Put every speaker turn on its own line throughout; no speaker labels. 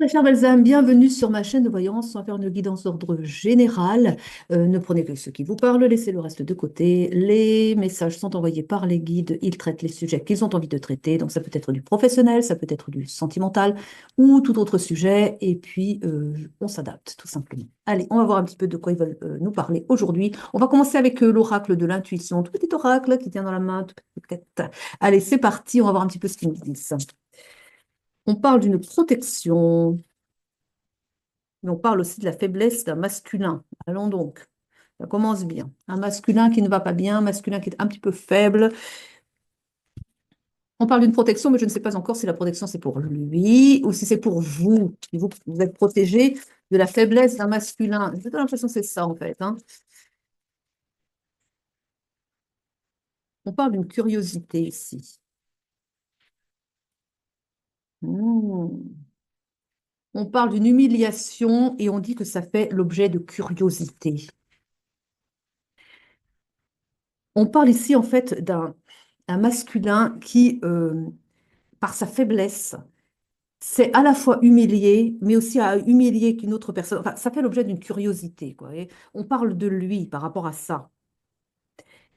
Très cher Balsam, bienvenue sur ma chaîne de voyance. On va faire une guidance d'ordre général. Ne prenez que ce qui vous parle, laissez le reste de côté. Les messages sont envoyés par les guides. Ils traitent les sujets qu'ils ont envie de traiter. Donc ça peut être du professionnel, ça peut être du sentimental ou tout autre sujet. Et puis on s'adapte tout simplement. Allez, on va voir un petit peu de quoi ils veulent nous parler aujourd'hui. On va commencer avec l'oracle de l'intuition. Tout petit oracle qui tient dans la main. Tout petit. Allez, c'est parti. On va voir un petit peu ce qu'ils nous disent. On parle d'une protection. Mais on parle aussi de la faiblesse d'un masculin. Allons donc, ça commence bien. Un masculin qui ne va pas bien, un masculin qui est un petit peu faible. On parle d'une protection, mais je ne sais pas encore si la protection c'est pour lui ou si c'est pour vous. Si vous êtes protégé de la faiblesse d'un masculin. J'ai l'impression que c'est ça en fait, hein. On parle d'une curiosité ici. Hmm. On parle d'une humiliation et on dit que ça fait l'objet de curiosité. On parle ici en fait d'un masculin qui, par sa faiblesse, c'est à la fois humilié, mais aussi à humilier qu'une autre personne. Enfin, ça fait l'objet d'une curiosité, quoi. Et on parle de lui par rapport à ça.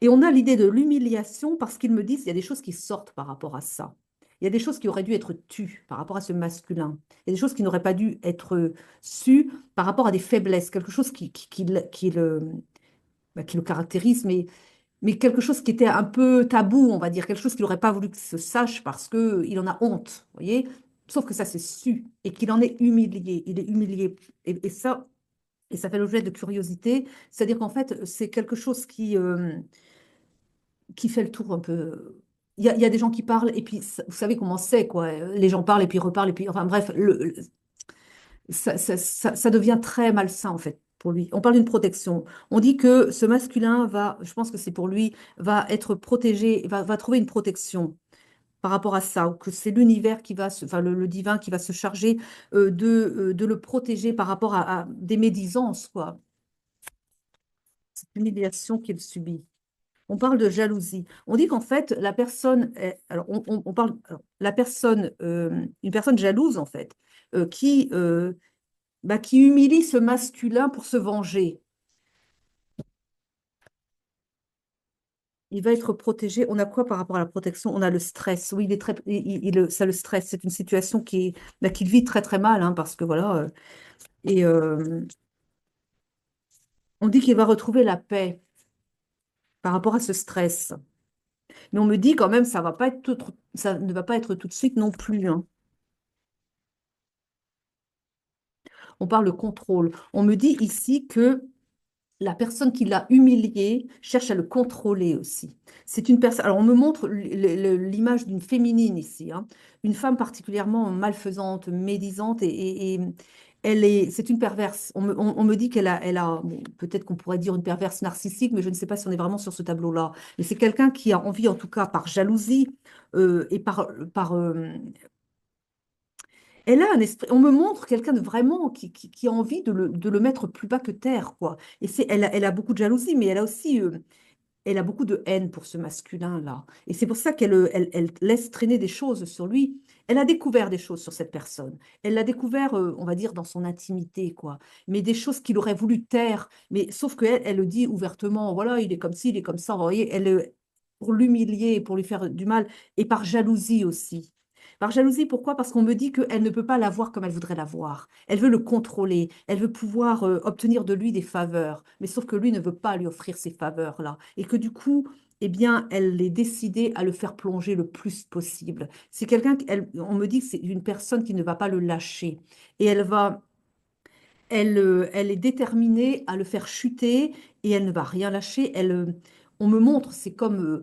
Et on a l'idée de l'humiliation parce qu'ils me disent qu'il y a des choses qui sortent par rapport à ça. Il y a des choses qui auraient dû être tues par rapport à ce masculin. Il y a des choses qui n'auraient pas dû être sues par rapport à des faiblesses, quelque chose qui le caractérise, mais quelque chose qui était un peu tabou, on va dire, quelque chose qu'il n'aurait pas voulu que se sache parce qu'il en a honte, vous voyez? Sauf que ça s'est su et qu'il en est humilié. Il est humilié. Et ça fait l'objet de curiosité. C'est-à-dire qu'en fait, c'est quelque chose qui fait le tour un peu. Il y a des gens qui parlent et puis vous savez comment c'est, quoi. Les gens parlent et puis reparlent et puis, enfin bref, ça devient très malsain en fait pour lui. On parle d'une protection. On dit que ce masculin va, je pense que c'est pour lui, va être protégé, va trouver une protection par rapport à ça, ou que c'est l'univers qui va, enfin le divin qui va se charger de le protéger par rapport à des médisances, quoi. Cette humiliation qu'il subit. On parle de jalousie. On dit qu'en fait, la personne, alors on parle, alors, la personne, une personne jalouse en fait, qui humilie ce masculin pour se venger. Il va être protégé. On a quoi par rapport à la protection? On a le stress. Oui, il est très, ça le stress. C'est une situation qu'il vit très très mal, hein, parce que voilà. Et on dit qu'il va retrouver la paix par rapport à ce stress. Mais on me dit quand même, ça ne va pas être tout de suite non plus, hein. On parle de contrôle. On me dit ici que la personne qui l'a humilié cherche à le contrôler aussi. C'est une personne. Alors, on me montre l'image d'une féminine ici, hein. Une femme particulièrement malfaisante, médisante, et c'est une perverse. On me dit bon, peut-être qu'on pourrait dire une perverse narcissique, mais je ne sais pas si on est vraiment sur ce tableau-là. Mais c'est quelqu'un qui a envie, en tout cas, par jalousie et elle a un esprit. On me montre quelqu'un de vraiment qui a envie de le mettre plus bas que terre, quoi. Et elle a beaucoup de jalousie, mais elle a aussi, elle a beaucoup de haine pour ce masculin-là. Et c'est pour ça elle laisse traîner des choses sur lui. Elle a découvert des choses sur cette personne. Elle l'a découvert, on va dire, dans son intimité, quoi. Mais des choses qu'il aurait voulu taire. Mais sauf qu'elle, elle le dit ouvertement. Voilà, il est comme ci, il est comme ça. Vous voyez, pour l'humilier, pour lui faire du mal, et par jalousie aussi. Par jalousie, pourquoi? Parce qu'on me dit qu'elle ne peut pas l'avoir comme elle voudrait l'avoir. Elle veut le contrôler, elle veut pouvoir obtenir de lui des faveurs, mais sauf que lui ne veut pas lui offrir ces faveurs-là. Et que du coup, eh bien, elle est décidée à le faire plonger le plus possible. C'est quelqu'un, on me dit que c'est une personne qui ne va pas le lâcher. Et elle est déterminée à le faire chuter et elle ne va rien lâcher. On me montre, c'est comme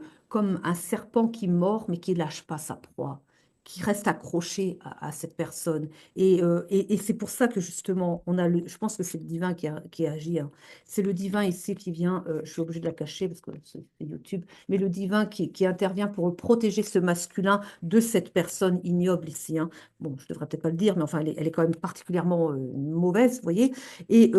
un serpent qui mord mais qui lâche pas sa proie, qui reste accroché à cette personne. Et c'est pour ça que justement, je pense que c'est le divin qui a agi, hein. C'est le divin ici qui vient, je suis obligée de la cacher parce que c'est YouTube, mais le divin qui intervient pour protéger ce masculin de cette personne ignoble ici, hein. Bon, je devrais peut-être pas le dire, mais enfin, elle est quand même particulièrement mauvaise, vous voyez, et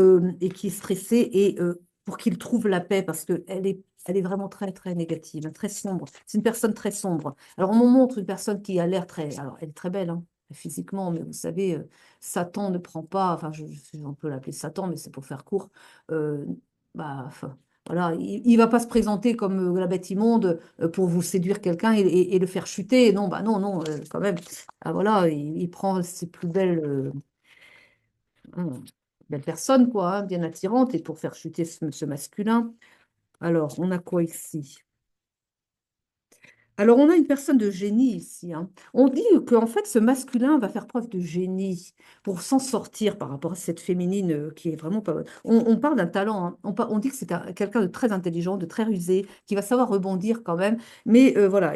qui est stressée, et pour qu'il trouve la paix, parce qu'elle est vraiment très, très négative, hein, très sombre. C'est une personne très sombre. Alors, on me montre une personne qui a l'air très... Alors, elle est très belle, hein. physiquement, mais vous savez, Satan ne prend pas, enfin, on peut l'appeler Satan, mais c'est pour faire court. euh, Bah, enfin, voilà, il va pas se présenter comme la bête immonde pour vous séduire quelqu'un et le faire chuter. Non, bah non, non, quand même. Ah, voilà, il prend ses plus hein, belles personnes, quoi, hein, bien attirantes, et pour faire chuter ce masculin. Alors, on a quoi ici? Alors, on a une personne de génie ici, hein. On dit qu'en fait, ce masculin va faire preuve de génie pour s'en sortir par rapport à cette féminine qui est vraiment pas. On parle d'un talent, hein. On dit que c'est quelqu'un de très intelligent, de très rusé, qui va savoir rebondir quand même. Mais voilà,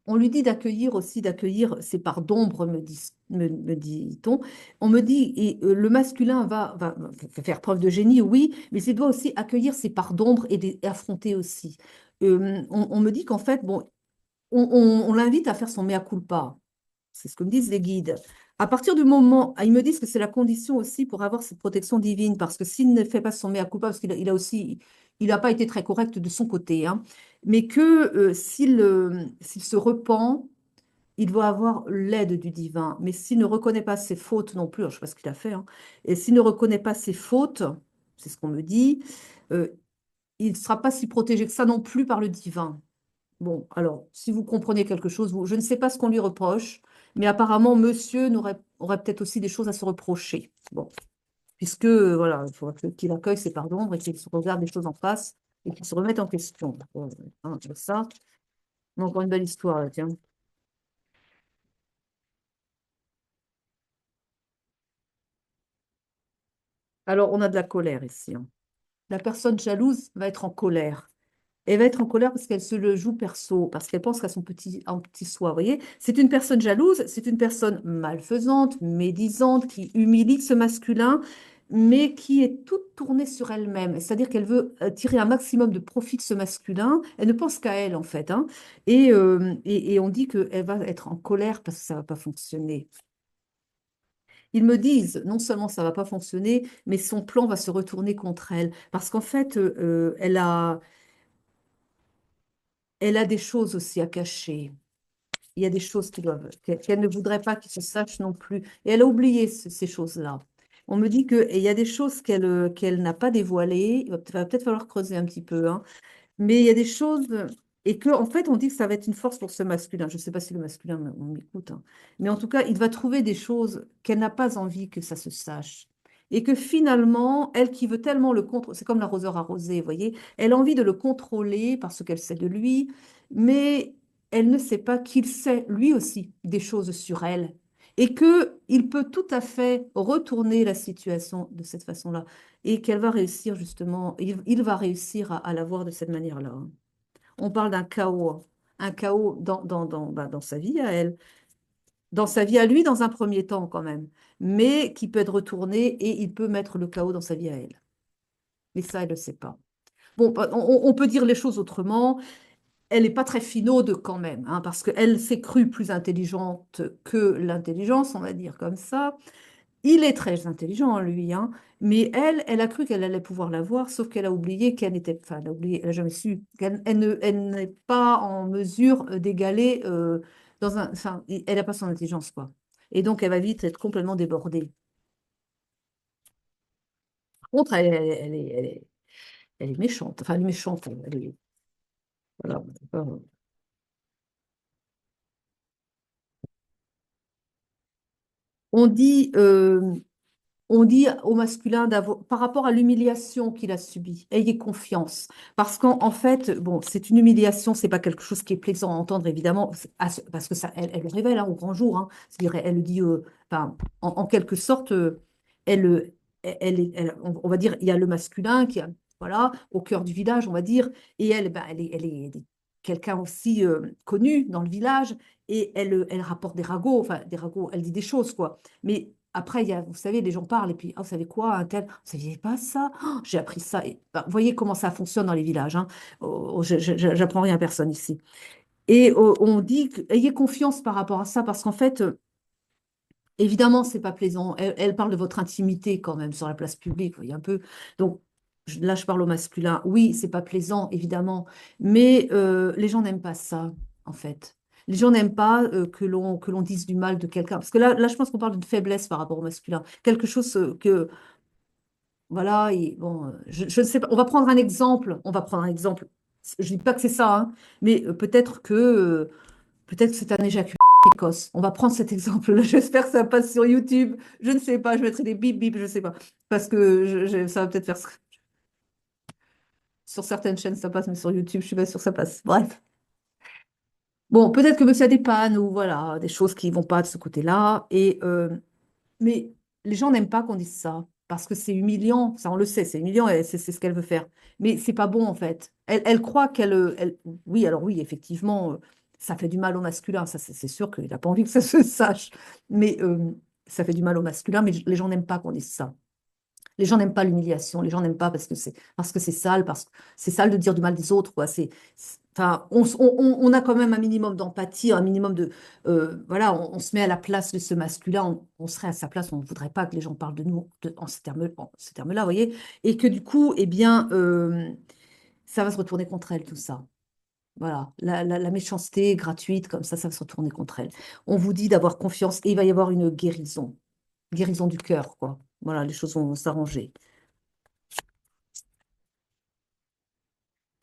on lui dit d'accueillir aussi, d'accueillir ses parts d'ombre, me dit-on. On me dit, et le masculin va faire preuve de génie, oui, mais il doit aussi accueillir ses parts d'ombre et affronter aussi. On me dit qu'en fait, bon, on l'invite à faire son mea culpa. C'est ce que me disent les guides. À partir du moment, ils me disent que c'est la condition aussi pour avoir cette protection divine, parce que s'il ne fait pas son mea culpa, parce qu'il a aussi, il n'a pas été très correct de son côté, hein, mais que s'il se repent, il doit avoir l'aide du divin. Mais s'il ne reconnaît pas ses fautes non plus, alors je ne sais pas ce qu'il a fait, hein, et s'il ne reconnaît pas ses fautes, c'est ce qu'on me dit, euh, il ne sera pas si protégé que ça non plus par le divin. Bon, alors, si vous comprenez quelque chose, je ne sais pas ce qu'on lui reproche, mais apparemment, monsieur aurait peut-être aussi des choses à se reprocher. Bon, puisque, voilà, il faudra qu'il accueille ses parts d'ombre et qu'il se regarde les choses en face et qu'il se remette en question. Hein, c'est ça. Mais encore une belle histoire, là, tiens. Alors, on a de la colère ici, hein. La personne jalouse va être en colère. Elle va être en colère parce qu'elle se le joue perso, parce qu'elle pense qu'à son petit soi. Vous voyez, c'est une personne jalouse, c'est une personne malfaisante, médisante, qui humilie ce masculin, mais qui est toute tournée sur elle-même. C'est-à-dire qu'elle veut tirer un maximum de profit de ce masculin. Elle ne pense qu'à elle, en fait, hein. Et on dit qu'elle va être en colère parce que ça ne va pas fonctionner. Ils me disent, non seulement ça ne va pas fonctionner, mais son plan va se retourner contre elle. Parce qu'en fait, elle a des choses aussi à cacher. Il y a des choses qu'elle ne voudrait pas qu'ils se sachent non plus. Et elle a oublié ces choses-là. On me dit qu'il y a des choses qu'elle n'a pas dévoilées. Va peut-être falloir creuser un petit peu, hein. Mais il y a des choses, et que en fait, on dit que ça va être une force pour ce masculin. Je ne sais pas si le masculin m'écoute, hein. Mais en tout cas, il va trouver des choses qu'elle n'a pas envie que ça se sache. Et que finalement, elle qui veut tellement le contrôler, c'est comme l'arroseur arrosé, vous voyez, elle a envie de le contrôler parce qu'elle sait de lui, mais elle ne sait pas qu'il sait lui aussi des choses sur elle. Et qu'il peut tout à fait retourner la situation de cette façon-là et qu'elle va réussir justement, il va réussir à la voir de cette manière-là, hein. On parle d'un chaos, hein. Un chaos dans sa vie à elle, dans sa vie à lui dans un premier temps quand même, mais qui peut être retourné et il peut mettre le chaos dans sa vie à elle. Mais ça, elle ne le sait pas. Bon, on peut dire les choses autrement. Elle n'est pas très finaude quand même, hein, parce qu'elle s'est crue plus intelligente que l'intelligence, on va dire comme ça. Il est très intelligent, lui, hein, mais elle a cru qu'elle allait pouvoir l'avoir, sauf qu'elle a oublié qu'elle n'était, enfin, elle a oublié, elle n'a jamais su, elle n'est pas en mesure d'égaler enfin, elle n'a pas son intelligence, quoi. Et donc, elle va vite être complètement débordée. Par contre, elle est méchante, enfin, elle est méchante, voilà. On dit, on dit au masculin par rapport à l'humiliation qu'il a subie, ayez confiance. Parce qu'en fait, bon, c'est une humiliation, c'est pas quelque chose qui est plaisant à entendre, évidemment, parce que ça, elle le révèle, hein, au grand jour, hein. C'est-à-dire, elle le dit, enfin, en quelque sorte, elle, on va dire, il y a le masculin qui a, voilà, au cœur du village, on va dire, et elle, ben, elle est quelqu'un aussi connu dans le village, et elle rapporte des ragots, enfin, des ragots, elle dit des choses, quoi. Mais après, vous savez, les gens parlent et puis, ah, vous savez quoi, un tel, vous ne saviez pas ça? Oh, j'ai appris ça. Ben, vous voyez comment ça fonctionne dans les villages, hein. Oh, j'apprends rien à personne ici. Et on dit ayez confiance par rapport à ça parce qu'en fait, évidemment, c'est pas plaisant. Elle parle de votre intimité quand même sur la place publique, vous voyez un peu. Donc là, je parle au masculin. Oui, c'est pas plaisant, évidemment, mais les gens n'aiment pas ça, en fait. Les gens n'aiment pas que l'on dise du mal de quelqu'un. Parce que là, je pense qu'on parle d'une faiblesse par rapport au masculin. Quelque chose que, voilà, bon, je ne sais pas. On va prendre un exemple. On va prendre un exemple. Je ne dis pas que c'est ça, hein, mais peut-être que c'est un éjaculat précoce. On va prendre cet exemple-là. J'espère que ça passe sur YouTube. Je ne sais pas. Je mettrai des bip bip, je ne sais pas. Parce que ça va peut-être faire. Sur certaines chaînes, ça passe, mais sur YouTube, je suis pas sûre que ça passe. Bref. Bon, peut-être que monsieur a des pannes ou voilà, des choses qui vont pas de ce côté-là. Mais les gens n'aiment pas qu'on dise ça parce que c'est humiliant. Ça, on le sait, c'est humiliant et c'est ce qu'elle veut faire. Mais c'est pas bon en fait. Elle croit oui, alors oui, effectivement, ça fait du mal au masculin. Ça, c'est sûr qu'il n'a pas envie que ça se sache. Mais ça fait du mal au masculin, mais les gens n'aiment pas qu'on dise ça. Les gens n'aiment pas l'humiliation, les gens n'aiment pas parce que c'est sale, parce que c'est sale de dire du mal des autres, quoi. Enfin, on a quand même un minimum d'empathie, un minimum voilà, on se met à la place de ce masculin, on serait à sa place, on ne voudrait pas que les gens parlent de nous en ces termes-là, vous voyez, et que du coup, eh bien, ça va se retourner contre elle, tout ça. Voilà, la méchanceté gratuite, comme ça va se retourner contre elle. On vous dit d'avoir confiance et il va y avoir une guérison du cœur, quoi. Voilà, les choses vont s'arranger.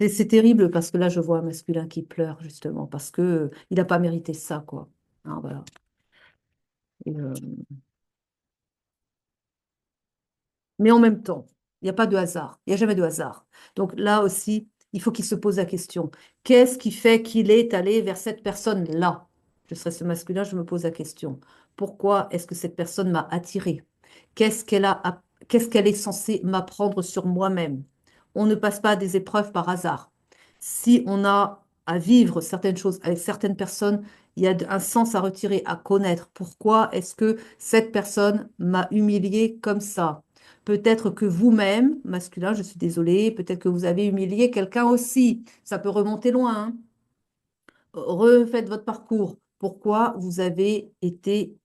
Et c'est terrible parce que là, je vois un masculin qui pleure, justement, parce que il n'a pas mérité ça, quoi. Hein, voilà. Et, mais en même temps, il n'y a pas de hasard. Il n'y a jamais de hasard. Donc là aussi, il faut qu'il se pose la question. Qu'est-ce qui fait qu'il est allé vers cette personne-là? Je serais ce masculin, je me pose la question. Pourquoi est-ce que cette personne m'a attiré? Qu'est-ce qu'elle est censée m'apprendre sur moi-même? On ne passe pas des épreuves par hasard. Si on a à vivre certaines choses avec certaines personnes, il y a un sens à retirer, à connaître. Pourquoi est-ce que cette personne m'a humilié comme ça? Peut-être que vous-même, masculin, je suis désolée, peut-être que vous avez humilié quelqu'un aussi. Ça peut remonter loin, hein. Refaites votre parcours. Pourquoi vous avez été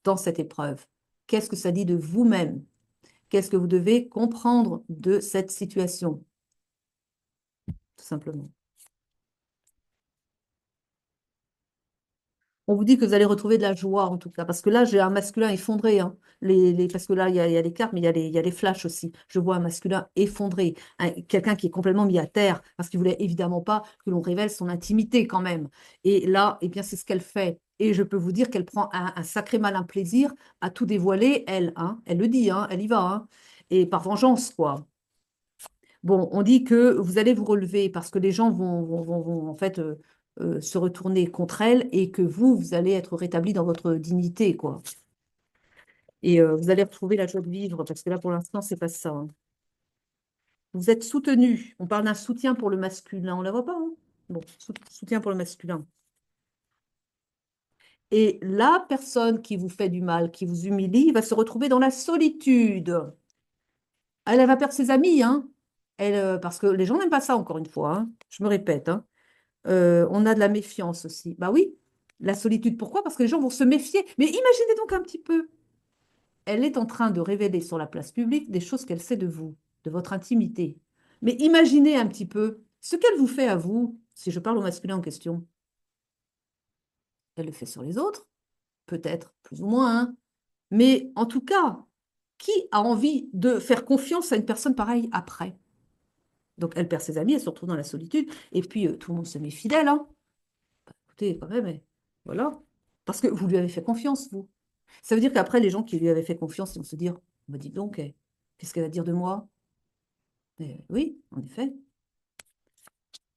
dans cette épreuve? Qu'est-ce que ça dit de vous-même? Qu'est-ce que vous devez comprendre de cette situation? Tout simplement. On vous dit que vous allez retrouver de la joie, en tout cas. Parce que là, j'ai un masculin effondré, hein. Parce que là, il y a les cartes, mais il y a les flashs aussi. Je vois un masculin effondré. Quelqu'un qui est complètement mis à terre, parce qu'il voulait évidemment pas que l'on révèle son intimité quand même. Et là, eh bien, c'est ce qu'elle fait. Et je peux vous dire qu'elle prend un sacré malin plaisir à tout dévoiler, elle, hein. Elle le dit, hein, elle y va, hein. Et par vengeance, quoi. Bon, on dit que vous allez vous relever parce que les gens vont, en fait se retourner contre elle et que vous allez être rétabli dans votre dignité, quoi. Et vous allez retrouver la joie de vivre parce que là, pour l'instant, c'est pas ça, hein. Vous êtes soutenu. On parle d'un soutien pour le masculin. On la voit pas, hein? Bon, soutien pour le masculin. Et la personne qui vous fait du mal, qui vous humilie, va se retrouver dans la solitude. Elle va perdre ses amis, hein. Parce que les gens n'aiment pas ça, encore une fois, hein. Je me répète, hein. On a de la méfiance aussi. Bah oui, la solitude. Pourquoi? Parce que les gens vont se méfier. Mais imaginez donc un petit peu. Elle est en train de révéler sur la place publique des choses qu'elle sait de vous, de votre intimité. Mais imaginez un petit peu ce qu'elle vous fait à vous, si je parle au masculin en question. Elle le fait sur les autres, peut-être, plus ou moins, hein. Mais en tout cas, qui a envie de faire confiance à une personne pareille après? Donc elle perd ses amis, elle se retrouve dans la solitude, et puis tout le monde se met fidèle, hein. Écoutez, quand même, voilà. Parce que vous lui avez fait confiance, vous. Ça veut dire qu'après, les gens qui lui avaient fait confiance, ils vont se dire, bah, dis donc, qu'est-ce qu'elle va dire de moi? Oui, en effet.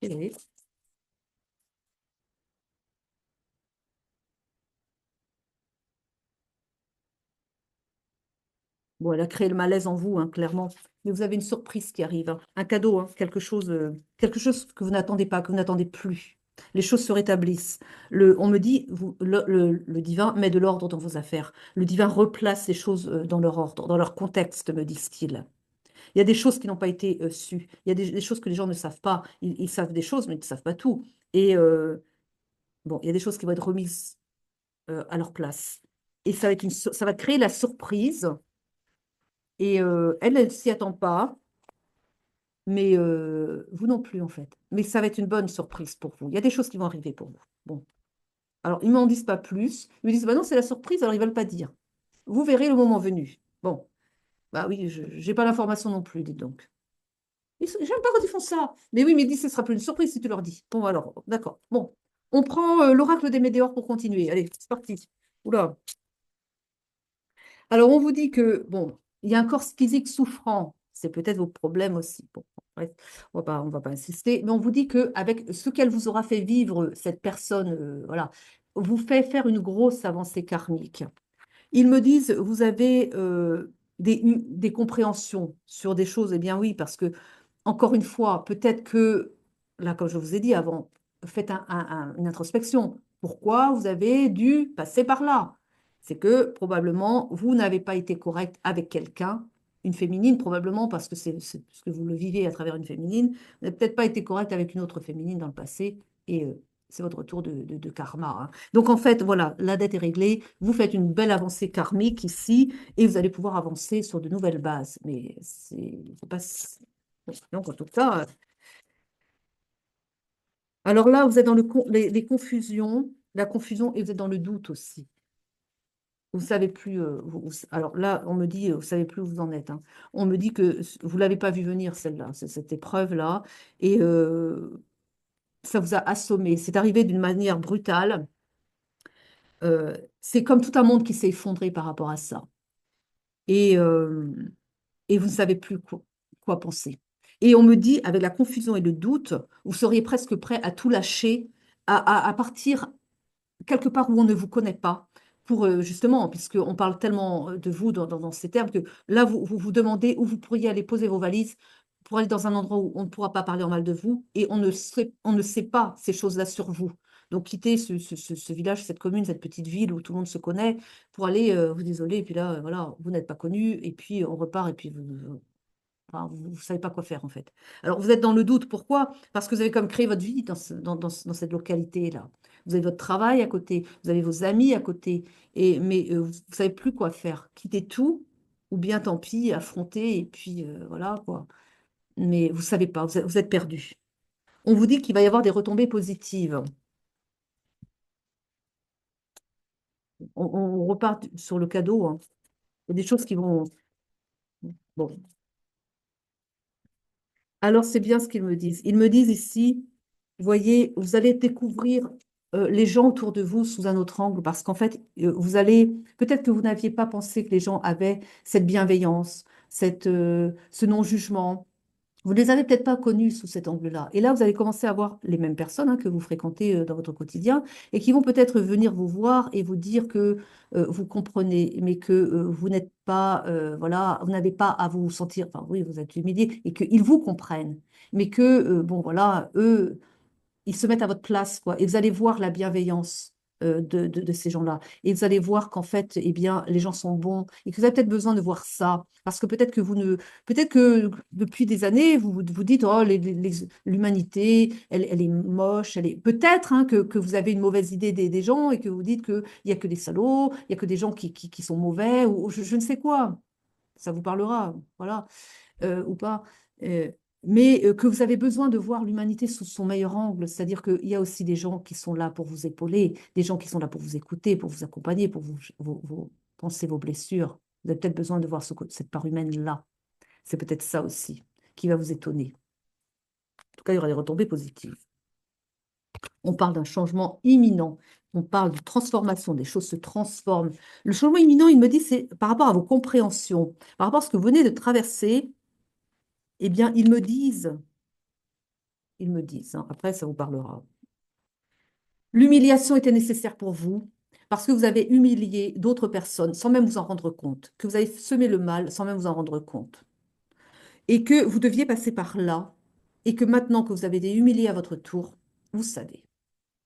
Et bon, elle a créé le malaise en vous, hein, clairement. Mais vous avez une surprise qui arrive, hein. Un cadeau, hein, quelque chose que vous n'attendez pas, que vous n'attendez plus. Les choses se rétablissent. On me dit, le divin met de l'ordre dans vos affaires. Le divin replace les choses dans leur ordre, dans leur contexte, me disent-ils. Il y a des choses qui n'ont pas été sues. Il y a des choses que les gens ne savent pas. Ils savent des choses, mais ils ne savent pas tout. Et bon, il y a des choses qui vont être remises à leur place. Et ça va créer la surprise. Et elle, elle s'y attend pas. Mais vous non plus, en fait. Mais ça va être une bonne surprise pour vous. Il y a des choses qui vont arriver pour vous. Bon. Alors, ils m'en disent pas plus. Ils me disent, bah non, c'est la surprise, alors ils veulent pas dire. Vous verrez le moment venu. Bon, bah oui, je n'ai pas l'information non plus, dites donc. J'aime pas quand ils font ça. Mais oui, mais dis, ce sera plus une surprise si tu leur dis. Bon, alors, d'accord. Bon, on prend l'oracle des météores pour continuer. Allez, c'est parti. Oula. Alors, on vous dit que, bon, il y a un corps physique souffrant. C'est peut-être vos problèmes aussi. Bon, bref, on va pas insister. Mais on vous dit qu'avec ce qu'elle vous aura fait vivre, cette personne, voilà, vous fait faire une grosse avancée karmique. Ils me disent, vous avez des compréhensions sur des choses. Eh bien oui, parce que, encore une fois, peut-être que, là, comme je vous ai dit avant, faites une introspection. Pourquoi vous avez dû passer par là? C'est que probablement, vous n'avez pas été correct avec quelqu'un, une féminine, probablement parce que c'est ce que vous le vivez à travers une féminine. Vous n'avez peut-être pas été correct avec une autre féminine dans le passé. Et c'est votre retour de karma, hein. Donc en fait, voilà, la dette est réglée. Vous faites une belle avancée karmique ici et vous allez pouvoir avancer sur de nouvelles bases. Mais c'est pas. Donc en tout cas, alors là, vous êtes dans les confusions, la confusion et vous êtes dans le doute aussi. Vous savez plus. Alors là, on me dit, vous savez plus où vous en êtes, hein. On me dit que vous l'avez pas vu venir celle-là, cette épreuve-là, et ça vous a assommé. C'est arrivé d'une manière brutale. C'est comme tout un monde qui s'est effondré par rapport à ça. Et, euh, et vous ne savez plus quoi penser. Et on me dit, avec la confusion et le doute, vous seriez presque prêt à tout lâcher, à partir quelque part où on ne vous connaît pas, pour justement, puisqu'on parle tellement de vous dans ces termes, que là, vous vous demandez où vous pourriez aller poser vos valises pour aller dans un endroit où on ne pourra pas parler en mal de vous, et on ne sait pas ces choses-là sur vous. Donc, quitter ce village, cette commune, cette petite ville où tout le monde se connaît, pour aller vous isoler, et puis là, voilà, vous n'êtes pas connu, et puis on repart, et puis enfin, vous ne savez pas quoi faire en fait. Alors vous êtes dans le doute. Pourquoi? Parce que vous avez comme créé votre vie dans cette localité-là. Vous avez votre travail à côté, vous avez vos amis à côté, mais vous ne savez plus quoi faire. Quitter tout, ou bien tant pis, affronter, et puis voilà quoi. Mais vous ne savez pas, vous êtes perdu. On vous dit qu'il va y avoir des retombées positives. On repart sur le cadeau, hein. Il y a des choses qui vont. Bon, alors, c'est bien ce qu'ils me disent. Ils me disent ici, voyez, vous allez découvrir les gens autour de vous sous un autre angle parce qu'en fait, vous allez, peut-être que vous n'aviez pas pensé que les gens avaient cette bienveillance, ce non-jugement. Vous ne les avez peut-être pas connus sous cet angle-là. Et là, vous allez commencer à voir les mêmes personnes hein, que vous fréquentez dans votre quotidien et qui vont peut-être venir vous voir et vous dire que vous comprenez, mais que vous n'êtes pas, voilà, vous n'avez pas à vous sentir, enfin oui, vous êtes humilié et qu'ils vous comprennent, mais que, bon, voilà, eux, ils se mettent à votre place, quoi. Et vous allez voir la bienveillance de ces gens-là. Et vous allez voir qu'en fait, eh bien, les gens sont bons et que vous avez peut-être besoin de voir ça. Parce que peut-être que depuis des années, vous dites, oh, l'humanité, elle est moche, elle est. Peut-être hein, que vous avez une mauvaise idée des gens et que vous dites qu'il n'y a que des salauds, il n'y a que des gens qui sont mauvais ou je ne sais quoi. Ça vous parlera, voilà ou pas, euh, mais que vous avez besoin de voir l'humanité sous son meilleur angle, c'est-à-dire qu'il y a aussi des gens qui sont là pour vous épauler, des gens qui sont là pour vous écouter, pour vous accompagner, pour vous penser vos blessures. Vous avez peut-être besoin de voir cette part humaine-là. C'est peut-être ça aussi qui va vous étonner. En tout cas, il y aura des retombées positives. On parle d'un changement imminent. On parle de transformation, des choses se transforment. Le changement imminent, il me dit, c'est par rapport à vos compréhensions, par rapport à ce que vous venez de traverser, eh bien, ils me disent, hein, après ça vous parlera. L'humiliation était nécessaire pour vous parce que vous avez humilié d'autres personnes sans même vous en rendre compte, que vous avez semé le mal sans même vous en rendre compte, et que vous deviez passer par là, et que maintenant que vous avez été humilié à votre tour, vous savez,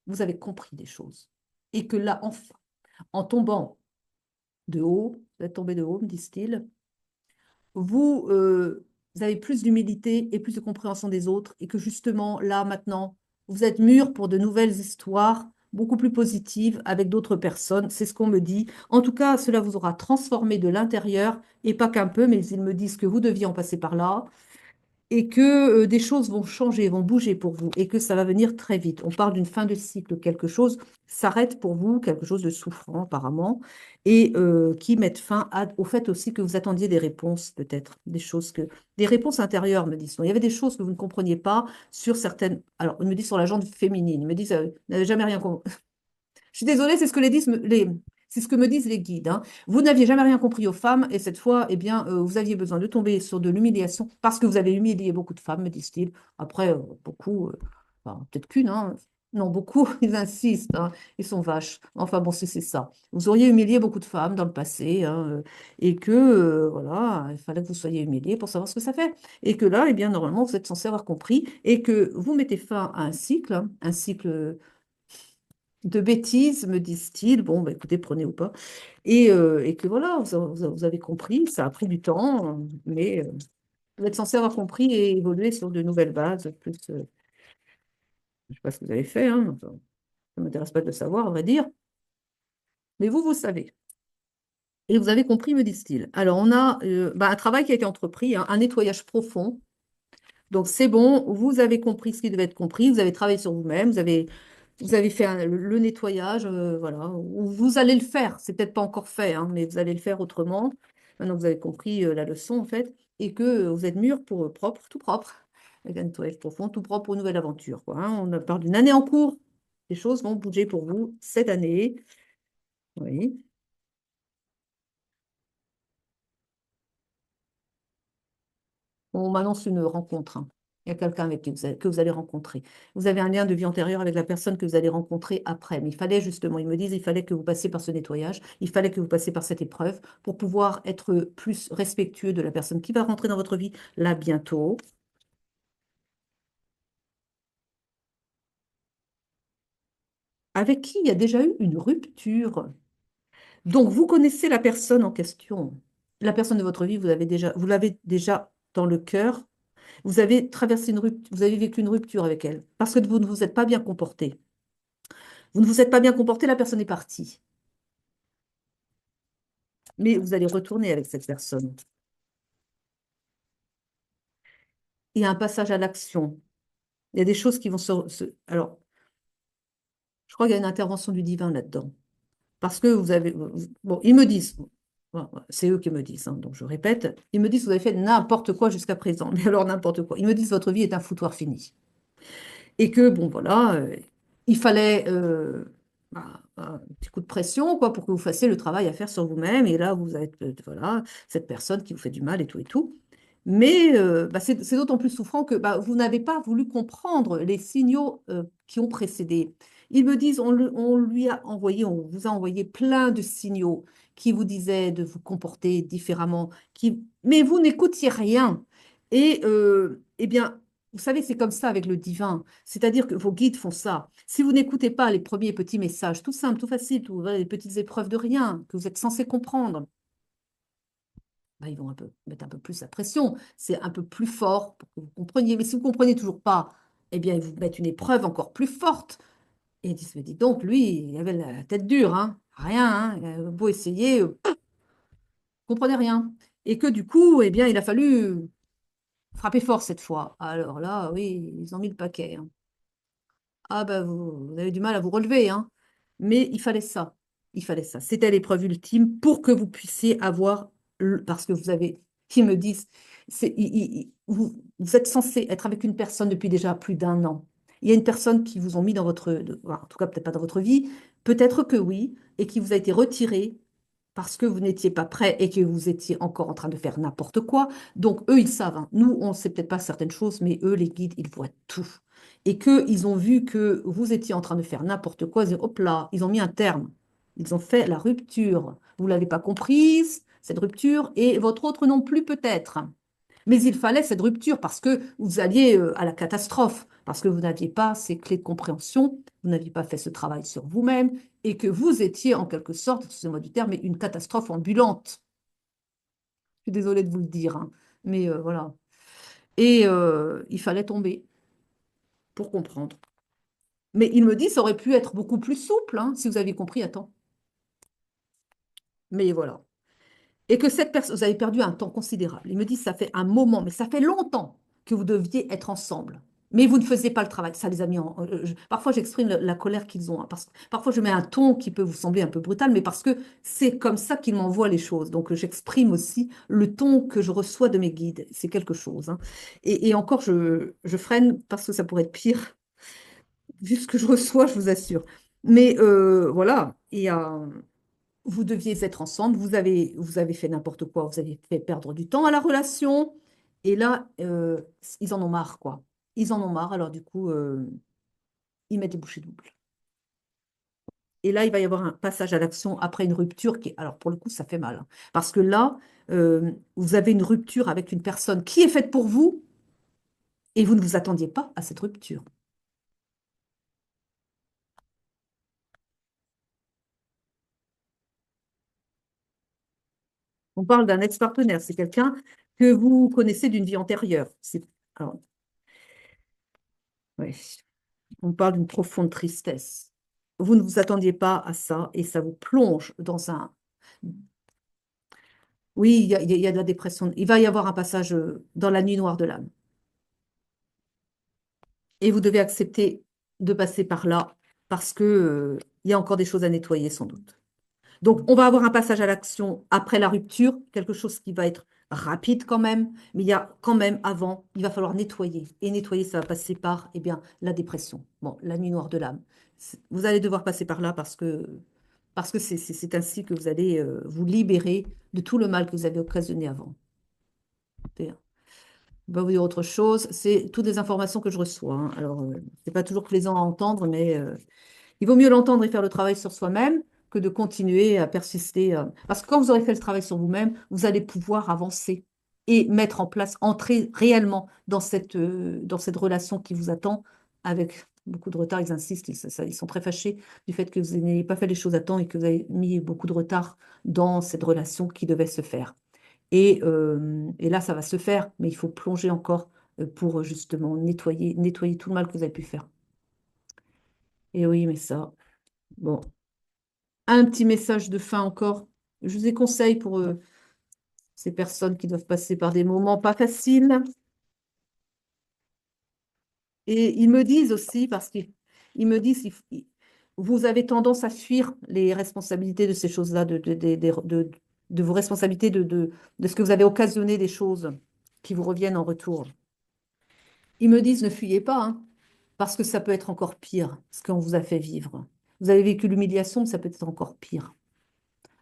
vous avez compris des choses, et que là, enfin, en tombant de haut, vous êtes tombé de haut, me disent-ils, vous avez plus d'humilité et plus de compréhension des autres et que justement, là, maintenant, vous êtes mûr pour de nouvelles histoires beaucoup plus positives avec d'autres personnes. C'est ce qu'on me dit. En tout cas, cela vous aura transformé de l'intérieur et pas qu'un peu, mais ils me disent que vous deviez en passer par là et que des choses vont changer, vont bouger pour vous et que ça va venir très vite. On parle d'une fin de cycle, quelque chose s'arrête pour vous, quelque chose de souffrant apparemment, et qui mette fin au fait aussi que vous attendiez des réponses, peut-être, des réponses intérieures, me disent-on. Il y avait des choses que vous ne compreniez pas sur certaines. Alors, ils me disent sur la jante féminine, ils me disent, vous n'avez jamais rien compris. Je suis désolée, c'est ce que c'est ce que me disent les guides, hein. Vous n'aviez jamais rien compris aux femmes et cette fois, eh bien, vous aviez besoin de tomber sur de l'humiliation parce que vous avez humilié beaucoup de femmes, me disent-ils. Après, beaucoup, enfin, peut-être qu'une, hein. Non, beaucoup, ils insistent, hein. Ils sont vaches. Enfin bon, c'est ça. Vous auriez humilié beaucoup de femmes dans le passé, hein, et que, voilà, il fallait que vous soyez humiliés pour savoir ce que ça fait. Et que là, eh bien, normalement, vous êtes censé avoir compris et que vous mettez fin à un cycle, hein, un cycle de bêtises, me disent-ils. Bon, bah, écoutez, prenez ou pas. Et que voilà, vous avez compris, ça a pris du temps, mais vous êtes censé avoir compris et évoluer sur de nouvelles bases. Plus, je ne sais pas ce que vous avez fait, hein, enfin, ça ne m'intéresse pas de le savoir, on va dire, mais vous savez. Et vous avez compris, me disent-ils. Alors, on a bah, un travail qui a été entrepris, hein, un nettoyage profond. Donc, c'est bon, vous avez compris ce qui devait être compris, vous avez travaillé sur vous-même, vous avez fait le nettoyage, voilà. Ou vous allez le faire. C'est peut-être pas encore fait, hein, mais vous allez le faire autrement. Maintenant que vous avez compris la leçon, en fait, et que vous êtes mûr pour propre, tout propre, avec un nettoyage profond, tout propre pour une nouvelle aventure, quoi, hein. On parle d'une année en cours. Les choses vont bouger pour vous cette année. Oui. On m'annonce une rencontre, hein. Il y a quelqu'un avec qui que vous allez rencontrer. Vous avez un lien de vie antérieure avec la personne que vous allez rencontrer après. Mais il fallait justement, ils me disent, il fallait que vous passiez par ce nettoyage, il fallait que vous passiez par cette épreuve pour pouvoir être plus respectueux de la personne qui va rentrer dans votre vie là bientôt. Avec qui il y a déjà eu une rupture. Donc, vous connaissez la personne en question. La personne de votre vie, vous l'avez déjà dans le cœur. Vous avez traversé une rupture, vous avez vécu une rupture avec elle parce que vous ne vous êtes pas bien comporté. Vous ne vous êtes pas bien comporté, la personne est partie. Mais vous allez retourner avec cette personne. Il y a un passage à l'action. Il y a des choses qui vont Alors, je crois qu'il y a une intervention du divin là-dedans. Parce que vous avez... Bon, ils me disent, bon, c'est eux qui me disent, hein, donc je répète, ils me disent que vous avez fait n'importe quoi jusqu'à présent. Mais alors n'importe quoi. Ils me disent que votre vie est un foutoir fini. Et que, bon, voilà, il fallait bah, un petit coup de pression, quoi, pour que vous fassiez le travail à faire sur vous-même. Et là, vous êtes, voilà, cette personne qui vous fait du mal et tout et tout. Mais bah, c'est d'autant plus souffrant que bah, vous n'avez pas voulu comprendre les signaux qui ont précédé. Ils me disent, on lui a envoyé, on vous a envoyé plein de signaux qui vous disaient de vous comporter différemment, mais vous n'écoutiez rien. Et eh bien, vous savez, c'est comme ça avec le divin. C'est-à-dire que vos guides font ça. Si vous n'écoutez pas les premiers petits messages, tout simple, tout facile, voilà, les petites épreuves de rien que vous êtes censé comprendre, bah, ils vont mettre un peu plus la pression. C'est un peu plus fort pour que vous compreniez. Mais si vous ne comprenez toujours pas, eh bien, ils vous mettent une épreuve encore plus forte. Et ils disent, mais dis donc, lui, il avait la tête dure, hein. Rien, hein. Il a beau essayer, comprenait rien. Et que du coup, eh bien, il a fallu frapper fort cette fois. Alors là, oui, ils ont mis le paquet, hein. Ah ben vous avez du mal à vous relever, hein. Mais il fallait ça. Il fallait ça. C'était l'épreuve ultime pour que vous puissiez avoir, parce que vous avez, ils me disent, vous êtes censé être avec une personne depuis déjà plus d'un an. Il y a une personne qui vous ont mis dans enfin, en tout cas peut-être pas dans votre vie, peut-être que oui, et qui vous a été retirée parce que vous n'étiez pas prêt et que vous étiez encore en train de faire n'importe quoi. Donc, eux, ils savent, hein. Nous, on ne sait peut-être pas certaines choses, mais eux, les guides, ils voient tout. Et qu'ils ont vu que vous étiez en train de faire n'importe quoi, ils ont dit, hop là, ils ont mis un terme. Ils ont fait la rupture. Vous ne l'avez pas comprise, cette rupture, et votre autre non plus peut-être. Mais il fallait cette rupture parce que vous alliez à la catastrophe, parce que vous n'aviez pas ces clés de compréhension, vous n'aviez pas fait ce travail sur vous-même et que vous étiez en quelque sorte, excusez-moi du terme, mais une catastrophe ambulante. Je suis désolée de vous le dire, hein, mais voilà. Et il fallait tomber pour comprendre. Mais il me dit, ça aurait pu être beaucoup plus souple, hein, si vous aviez compris à temps. Mais voilà. Et que cette personne, vous avez perdu un temps considérable. Il me dit, ça fait un moment, mais ça fait longtemps. que vous deviez être ensemble. Mais vous ne faisiez pas le travail. Ça les a mis en... parfois, j'exprime la colère qu'ils ont, hein, parce que parfois, je mets un ton qui peut vous sembler un peu brutal, mais parce que c'est comme ça qu'ils m'envoient les choses. Donc, j'exprime aussi le ton que je reçois de mes guides. C'est quelque chose, hein. Et encore, je freine parce que ça pourrait être pire, vu ce que je reçois, je vous assure. Mais voilà. Vous deviez être ensemble, vous avez fait n'importe quoi, vous avez fait perdre du temps à la relation. Et là, ils en ont marre, quoi. Ils en ont marre, alors du coup, ils mettent des bouchées doubles. Et là, il va y avoir un passage à l'action après une rupture qui, alors pour le coup, ça fait mal, hein. Parce que là, vous avez une rupture avec une personne qui est faite pour vous et vous ne vous attendiez pas à cette rupture. On parle d'un ex-partenaire, c'est quelqu'un que vous connaissez d'une vie antérieure. Alors, ouais. On parle d'une profonde tristesse. Vous ne vous attendiez pas à ça et ça vous plonge dans un... Oui, il y a de la dépression. Il va y avoir un passage dans la nuit noire de l'âme. Et vous devez accepter de passer par là parce que, il y a encore des choses à nettoyer sans doute. Donc, on va avoir un passage à l'action après la rupture, quelque chose qui va être rapide quand même, mais il y a quand même avant, il va falloir nettoyer. Et nettoyer, ça va passer par, eh bien, la dépression. Bon, la nuit noire de l'âme. Vous allez devoir passer par là parce que c'est ainsi que vous allez vous libérer de tout le mal que vous avez occasionné avant. Je vais vous dire autre chose. C'est toutes les informations que je reçois, hein. Alors, c'est pas toujours plaisant à entendre, mais il vaut mieux l'entendre et faire le travail sur soi-même que de continuer à persister. Parce que quand vous aurez fait le travail sur vous-même, vous allez pouvoir avancer et mettre en place, entrer réellement dans cette relation qui vous attend avec beaucoup de retard. Ils insistent, ils sont très fâchés du fait que vous n'ayez pas fait les choses à temps et que vous avez mis beaucoup de retard dans cette relation qui devait se faire. Et là, ça va se faire, mais il faut plonger encore pour justement nettoyer tout le mal que vous avez pu faire. Et oui, mais ça, bon. Un petit message de fin encore. Je vous ai conseil pour ces personnes qui doivent passer par des moments pas faciles. Et ils me disent aussi, parce qu'ils me disent, vous avez tendance à fuir les responsabilités de ces choses-là, de vos responsabilités, de ce que vous avez occasionné des choses qui vous reviennent en retour. Ils me disent, ne fuyez pas, hein, parce que ça peut être encore pire, ce qu'on vous a fait vivre. Vous avez vécu l'humiliation, mais ça peut être encore pire.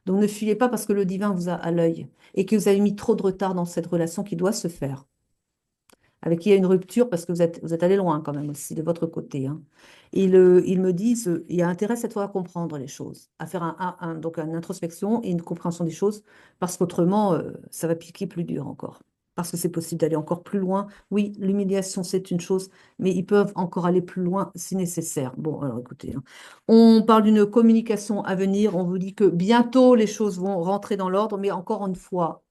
Donc ne fuyez pas parce que le divin vous a à l'œil et que vous avez mis trop de retard dans cette relation qui doit se faire. Avec qui il y a une rupture parce que vous êtes allé loin quand même aussi de votre côté, hein. Ils me disent, il y a intérêt cette fois à comprendre les choses, à faire donc une introspection et une compréhension des choses parce qu'autrement, ça va piquer plus dur encore. Parce que c'est possible d'aller encore plus loin. Oui, l'humiliation, c'est une chose, mais ils peuvent encore aller plus loin si nécessaire. Bon, alors écoutez, hein. On parle d'une communication à venir. On vous dit que bientôt les choses vont rentrer dans l'ordre, mais encore une fois,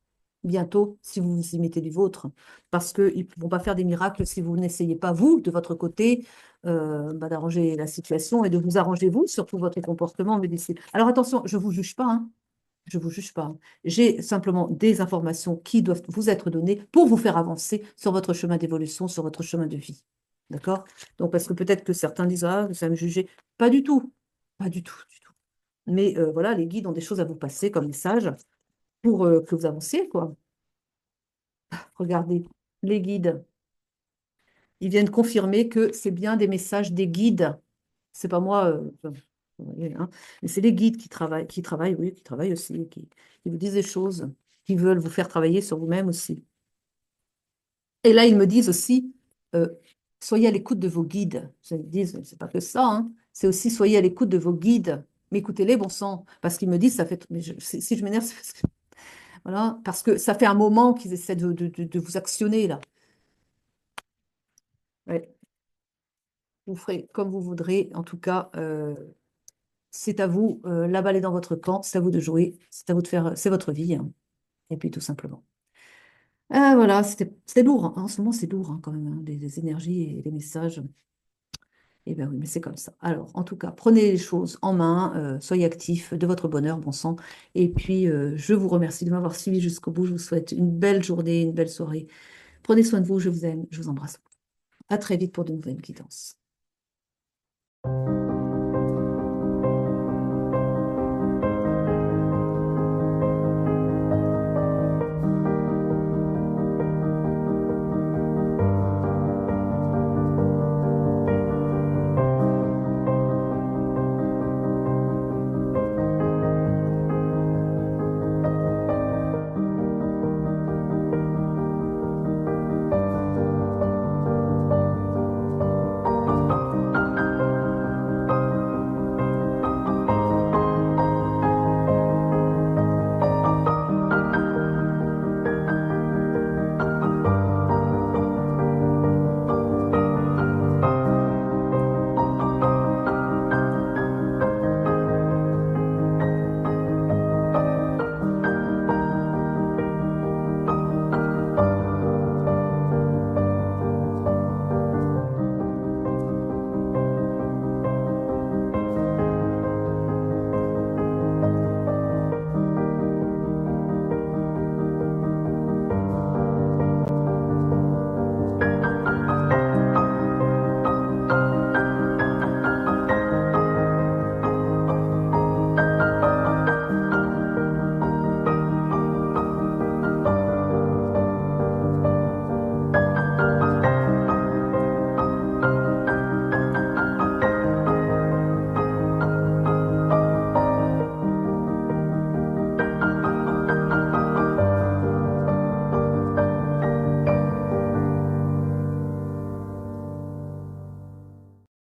bientôt, si vous vous y mettez du vôtre parce qu'ils ne vont pas faire des miracles si vous n'essayez pas, vous, de votre côté, d'arranger la situation et de vous arranger, vous, surtout votre comportement. Mais alors attention, je ne vous juge pas, hein. Je ne vous juge pas. J'ai simplement des informations qui doivent vous être données pour vous faire avancer sur votre chemin d'évolution, sur votre chemin de vie. D'accord? Donc, parce que peut-être que certains disent, ah, ça va me juger. Pas du tout. Pas du tout, du tout. Mais voilà, les guides ont des choses à vous passer comme message pour que vous avanciez, quoi. Regardez, les guides. Ils viennent confirmer que c'est bien des messages des guides. C'est pas moi, vous voyez, hein, mais c'est les guides oui, qui travaillent aussi, qui vous disent des choses, qui veulent vous faire travailler sur vous-même aussi. Et là, ils me disent aussi, euh, soyez à l'écoute de vos guides. Ils disent, c'est pas que ça, hein, c'est aussi soyez à l'écoute de vos guides. Mais écoutez-les, bon sang, parce qu'ils me disent, ça fait, si je m'énerve, c'est parce que, voilà, parce que ça fait un moment qu'ils essaient de vous actionner là. Ouais. Vous ferez comme vous voudrez. En tout cas, c'est à vous. La balle est dans votre camp. C'est à vous de jouer. C'est à vous de faire. C'est votre vie, hein. Et puis tout simplement. Ah, voilà, c'était lourd, hein. En ce moment, c'est lourd, hein, quand même, hein, les énergies et les messages. Eh bien oui, mais c'est comme ça. Alors, en tout cas, prenez les choses en main, soyez actifs de votre bonheur, bon sang. Et puis, je vous remercie de m'avoir suivi jusqu'au bout. Je vous souhaite une belle journée, une belle soirée. Prenez soin de vous, je vous aime, je vous embrasse. À très vite pour de nouvelles guidances.